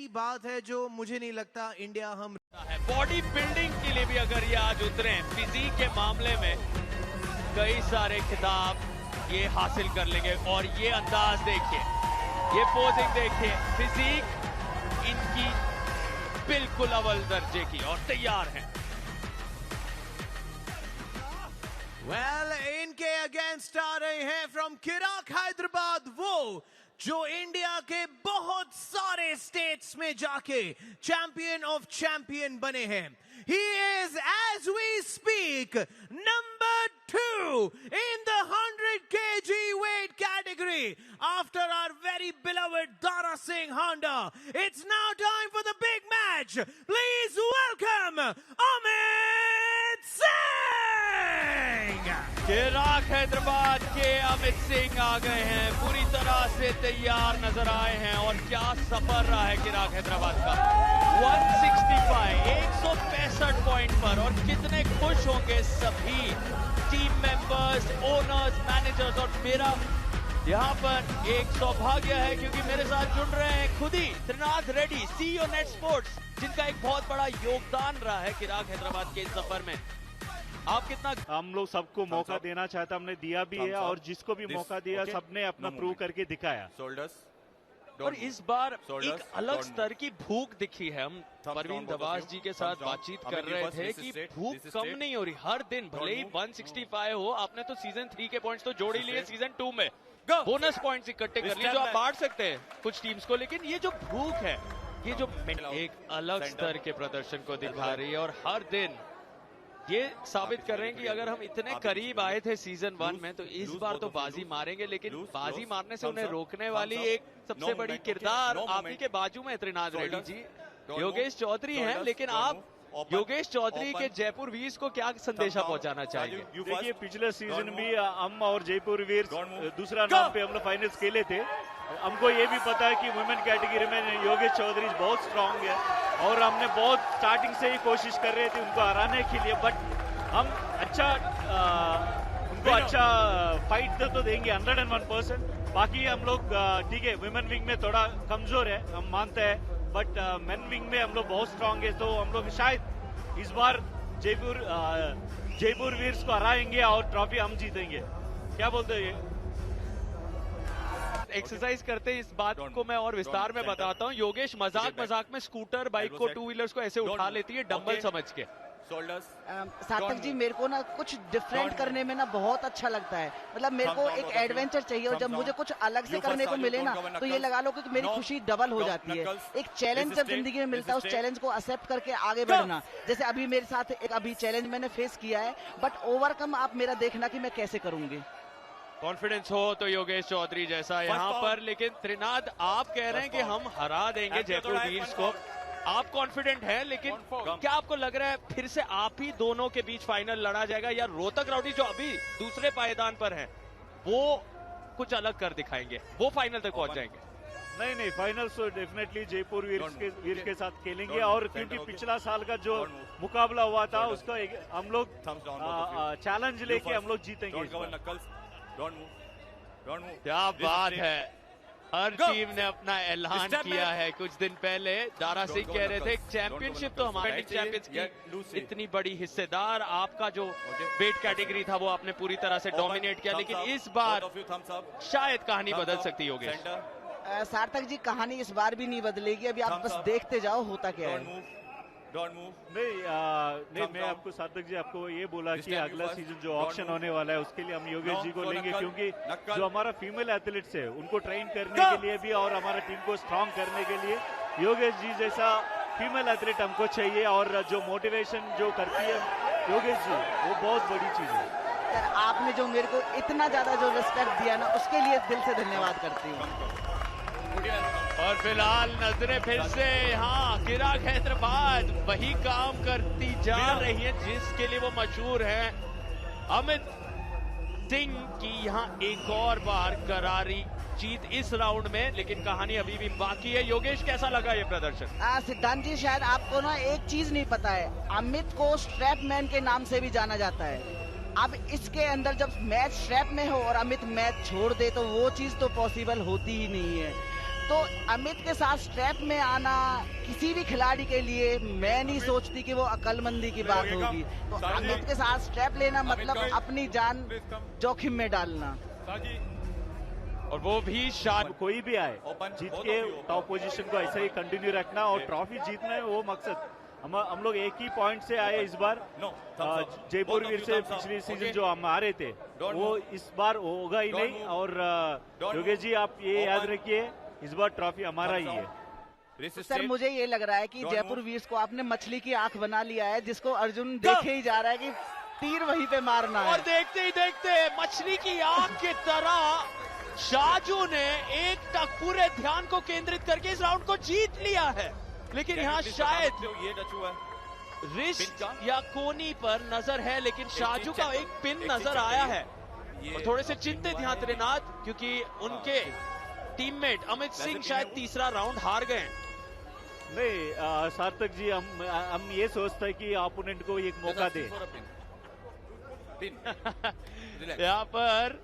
ऐसी बात है जो मुझे नहीं लगता इंडिया हम बॉडी बिल्डिंग के लिए भी अगर ये आज उतरे, फिजिक के मामले में कई सारे खिताब ये हासिल कर लेंगे। और ये अंदाज देखिए, ये पोजिंग देखिए, फिजिक इनकी बिल्कुल अव्वल दर्जे की और तैयार हैं। इनके अगेंस्ट आ रहे हैं फ्रॉम किराक हैदराबाद, वो जो इंडिया के बहुत सारे स्टेट्स में जाके चैंपियन ऑफ चैंपियन बने हैं। He is, as we speak, number 2 in the 100 kg weight category after our very beloved Dara Singh Honda. It's now time for the big match. Please welcome Amit Singh. किराक Hyderabad के अमित सिंह आ गए हैं, पूरी तरह से तैयार नजर आए हैं। और क्या सफर रहा है किराक हैदराबाद का। 165 पॉइंट पर, और कितने खुश होंगे सभी टीम मेंबर्स, ओनर्स, मैनेजर्स। और मेरा यहाँ पर एक सौभाग्य है क्योंकि मेरे साथ जुड़ रहे हैं खुद ही Trinath Reddy, CEO Net Sports, जिनका एक बहुत बड़ा योगदान रहा है किराक हैदराबाद के इस सफर में। आप कितना, हम लोग सबको मौका देना चाहता, हमने दिया भी है, और जिसको भी मौका दिया सबने अपना प्रूव करके दिखाया। और इस बार एक अलग स्तर की भूख दिखी है। हम परवीन दवास जी के साथ बातचीत कर रहे थे कि भूख कम नहीं हो रही। हर दिन भले ही 165 हो, आपने तो सीजन 3 के पॉइंट्स तो जोड़ ही लिए सीजन 2 में, बोनस पॉइंट्स इकट्ठे कर लिए जो आप बांट सकते हैं कुछ टीम्स को। लेकिन ये जो भूख है, ये जो एक अलग स्तर के प्रदर्शन को दिखा रही है। और हर दिन ये साबित कर रहे हैं कि अगर हम इतने करीब आए थे सीजन 1 में, तो इस बार तो बाजी मारेंगे। लेकिन बाजी मारने से उन्हें रोकने वाली एक सबसे बड़ी किरदार आप ही के बाजू में त्रिनाथ रेड्डी जी, योगेश चौधरी हैं। लेकिन आप योगेश चौधरी के जयपुर वीर्स को क्या संदेशा पहुंचाना चाहिए? देखिए, पिछले सीजन भी हम और जयपुर वीर्स दूसरा नाम पे हम लोग फाइनल्स खेले थे। हमको ये भी पता है कि वुमेन कैटेगरी में योगेश चौधरी बहुत स्ट्रांग है, और हमने बहुत स्टार्टिंग से ही कोशिश कर रहे थे उनको हराने के लिए। बट हम उनको अच्छा फाइट तो देंगे 101%। बाकी हम लोग ठीक है, वुमेन विंग में थोड़ा कमजोर है, हम मानते हैं, बट मेन विंग में हम लोग बहुत स्ट्रांग है। तो हम लोग शायद इस बार जयपुर वीर्स को हराएंगे और ट्रॉफी हम जीतेंगे। क्या बोलते हैं? एक्सरसाइज करते हैं, इस बात को मैं और विस्तार में बताता हूँ। योगेश मजाक में स्कूटर, बाइक को, 2 व्हीलर्स को ऐसे उठा लेती है डंबल समझ के। सार्थक जी, मेरे को ना कुछ डिफरेंट करने में ना बहुत अच्छा लगता है। मतलब मेरे को एक एडवेंचर चाहिए, और जब मुझे कुछ अलग से करने को मिले ना, तो ये लगा लो कि मेरी खुशी डबल हो जाती है। एक चैलेंज जब जिंदगी में मिलता है, उस चैलेंज को एक्सेप्ट करके आगे बढ़ना। जैसे अभी मेरे साथ एक चैलेंज मैंने फेस किया है, बट ओवरकम आप मेरा देखना कि मैं कैसे करूंगी। कॉन्फिडेंस हो तो योगेश चौधरी जैसा यहाँ पर। लेकिन त्रिनाथ, आप कह रहे हैं कि हम हरा देंगे जयपुर वीर्स को, आप कॉन्फिडेंट हैं, लेकिन क्या आपको लग रहा है फिर से आप ही दोनों के बीच फाइनल लड़ा जाएगा, या रोहतक राउडी जो अभी दूसरे पायदान पर हैं वो कुछ अलग कर दिखाएंगे, वो फाइनल तक पहुंच जाएंगे? नहीं, फाइनल्स तो डेफिनेटली जयपुर वीर के साथ खेलेंगे। और क्योंकि पिछला साल का जो मुकाबला हुआ था, उसका हम लोग चैलेंज लेके हम लोग जीतेंगे। क्या बात है, हर टीम ने अपना ऐलान किया है। कुछ दिन पहले दारा सिंह कह रहे थे चैंपियनशिप तो हमारे चैंपियंस की इतनी बड़ी हिस्सेदार, आपका जो वेट कैटेगरी था वो आपने पूरी तरह से डोमिनेट किया। लेकिन इस बार शायद कहानी बदल सकती है योगेश। सार्थक जी, कहानी इस बार भी नहीं बदलेगी, अभी आप बस देखते जाओ होता क्या है। नहीं, मैं आपको सार्थक जी आपको ये बोला कि अगला सीजन जो ऑप्शन होने वाला है उसके लिए हम योगेश जी को लेंगे, क्योंकि जो हमारा फीमेल एथलीट्स है उनको ट्रेन करने के लिए भी और हमारा टीम को स्ट्रांग करने के लिए योगेश जी जैसा फीमेल एथलीट हमको चाहिए। और जो मोटिवेशन जो करती है योगेश जी, वो बहुत बड़ी चीज है। आपने जो मेरे को इतना ज्यादा जो रिस्पेक्ट दिया ना, उसके लिए दिल से धन्यवाद करती हूँ। और फिलहाल नजरें फिर से यहाँ किराक हैदराबाद वही काम करती जा रही है जिसके लिए वो मशहूर है। अमित सिंह की यहाँ एक और बार करारी जीत इस राउंड में, लेकिन कहानी अभी भी बाकी है। योगेश, कैसा लगा ये प्रदर्शन? सिद्धांत जी, शायद आपको ना एक चीज नहीं पता है, अमित को स्ट्रैपमैन के नाम से भी जाना जाता है। अब इसके अंदर जब मैच स्ट्रैप में हो और अमित मैच छोड़ दे, तो वो चीज तो पॉसिबल होती ही नहीं है। तो अमित के साथ स्ट्रैप में आना किसी भी खिलाड़ी के लिए मैं नहीं सोचती कि वो अकलमंदी की बात होगी। तो अमित के साथ स्ट्रैप लेना मतलब अपनी जान जोखिम में डालना। और वो भी शायद कोई भी आए जीत के टॉप पोजीशन को ऐसे ही कंटिन्यू रखना और ट्रॉफी जीतना है, वो मकसद। हम लोग एक ही पॉइंट से आए इस बार। जयपुर वीर से पिछले सीजन जो हम हारे थे वो इस बार होगा ही नहीं। और योगेश जी आप ये याद रखिए, इस बार ट्रॉफी हमारा ही है। सर मुझे ये लग रहा है कि जयपुर वीर्स को आपने मछली की आंख बना लिया है, जिसको अर्जुन देखे ही जा रहा है कि तीर वहीं पे मारना है। और देखते ही देखते मछली की आंख की तरह शाजू ने एक तक पूरे ध्यान को केंद्रित करके इस राउंड को जीत लिया है। लेकिन यहाँ शायद रिस्ट या कोनी पर नजर है, लेकिन शाजू का एक पिन नजर आया है। और थोड़े से चिंतित यहाँ त्रिनाथ, क्योंकि उनके टीममेट अमित सिंह शायद तीसरा राउंड हार गए। नहीं सार्थक जी, हम ये सोचते हैं कि ओपोनेंट को एक मौका दे। यहाँ पर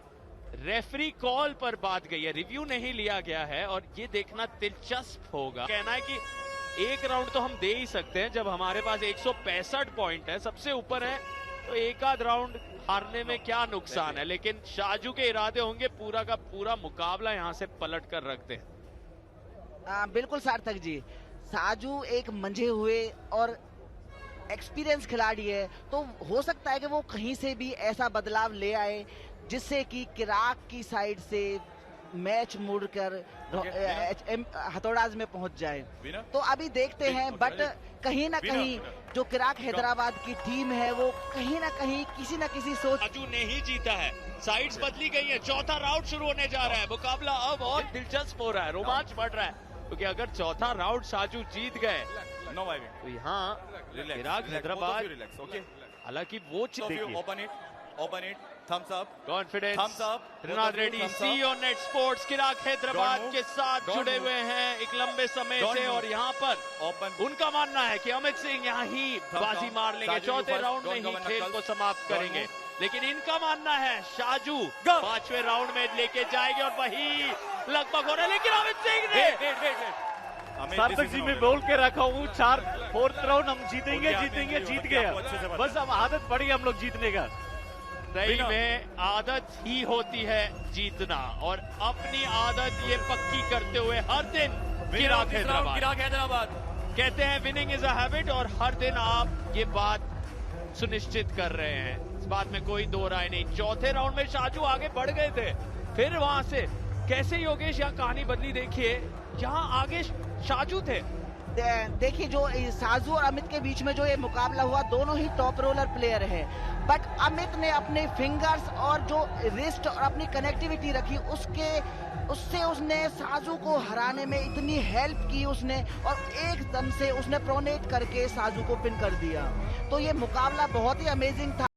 रेफरी कॉल पर बात गई है, रिव्यू नहीं लिया गया है। और ये देखना दिलचस्प होगा। कहना है कि एक राउंड तो हम दे ही सकते हैं जब हमारे पास 165 पॉइंट है, सबसे ऊपर है, तो एक आध राउंड हारने में क्या नुकसान है। लेकिन शाजू के इरादे होंगे पूरा का पूरा मुकाबला यहां से पलट कर रखते हैं। बिल्कुल सार्थक जी, साजू एक मंझे हुए और एक्सपीरियंस खिलाड़ी है, तो हो सकता है कि वो कहीं से भी ऐसा बदलाव ले आए जिससे कि किराक की साइड से मैच मुड़कर हथौड़ाज में पहुंच जाए। तो अभी देखते हैं, बट कहीं ना कहीं जो किराक हैदराबाद की टीम है वो कहीं ना कहीं किसी ना किसी सोच। शाजू ने ही जीता है, साइड्स बदली गई है, चौथा राउंड शुरू होने जा रहा है। मुकाबला अब और दिलचस्प हो रहा है, रोमांच बढ़ रहा है, क्योंकि अगर चौथा राउंड शाजू जीत गए तो यहाँ किराक हैदराबाद, हालांकि वो thumbs up, confidence, Trinath Reddy CEO Net Sports Kiraak Hyderabad के साथ जुड़े हुए हैं एक लंबे समय से। और यहाँ पर उनका मानना है कि अमित सिंह यहाँ ही बाजी मार लेंगे, चौथे राउंड में ही खेल को समाप्त करेंगे। लेकिन इनका मानना है शाजू 5वें राउंड में लेके जाएंगे और वही लगभग हो रहा है। लेकिन अमित सिंह ने सार्थक जी मैं बोल के रखा हूँ, 4th राउंड हम जीतेंगे, जीत गए। बस अब आदत पड़ी हम लोग जीतने का। सही में आदत ही होती है जीतना, और अपनी आदत ये पक्की करते हुए हर दिन किराक हैदराबाद कहते हैं विनिंग इज अ हैबिट, और हर दिन आप ये बात सुनिश्चित कर रहे हैं, इस बात में कोई दो राय नहीं। चौथे राउंड में शाजू आगे बढ़ गए थे, फिर वहां से कैसे योगेश यहाँ कहानी बदली। देखिए यहाँ आगे शाजू थे। देखिए जो साजू और अमित के बीच में जो ये मुकाबला हुआ, दोनों ही टॉप रोलर प्लेयर हैं, बट अमित ने अपने फिंगर्स और जो रिस्ट और अपनी कनेक्टिविटी रखी उससे उसने साजू को हराने में इतनी हेल्प की उसने, और एकदम से उसने प्रोनेट करके साजू को पिन कर दिया। तो ये मुकाबला बहुत ही अमेजिंग था।